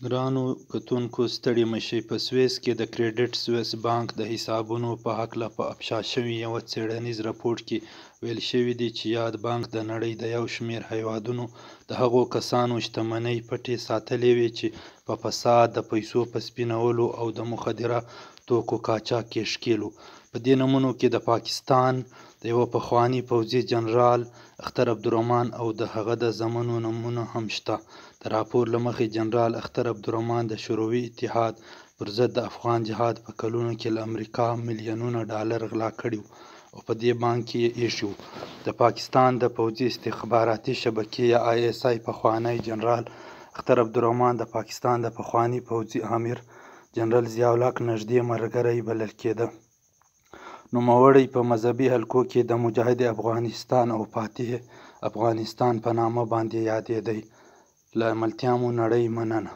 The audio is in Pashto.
ګرانو کتونکو ستړي مشئ. په سویس کې د کریډټ سویس بانک د حسابونو په هکله په افشا شوي یوه څیړنیز راپور کې ویل شوي دي چې یاد بانک د نړۍ د یو شمېر هیوادونو د هغو کسانو شتمنۍ پټې ساتلې وې چې په فساد، د پیسو په سپینولو او د مخدره توکو قاچاق کې ښکېل وو. په دې نومونو کې د پاکستان د یوه پخواني پوځي جنرال اختر عبدالرحمن او د هغه د زامنو نومونه هم شته. د راپور له مخې جنرال اختر عبدالرحمن د شوروي اتحاد پر ضد د افغان جهاد په کلونو کې له امریکا میلیونونه ډالر غلا کړي وو او په دې بانک کې یې ایښي وو. د پاکستان د پوځي استخباراتي شبکې یا ISI پخوانی جنرال اختر عبدالرحمن د پاکستان د پخواني پوځي امیر جنرال ضیاء الحق نږدې ملګری بلل کېده. نوموړی په مذهبي حلقو کې د مجاهد افغانستان او فاتح افغانستان په نامه باندې یادېدی. له ملتیا مو نړۍ مننه.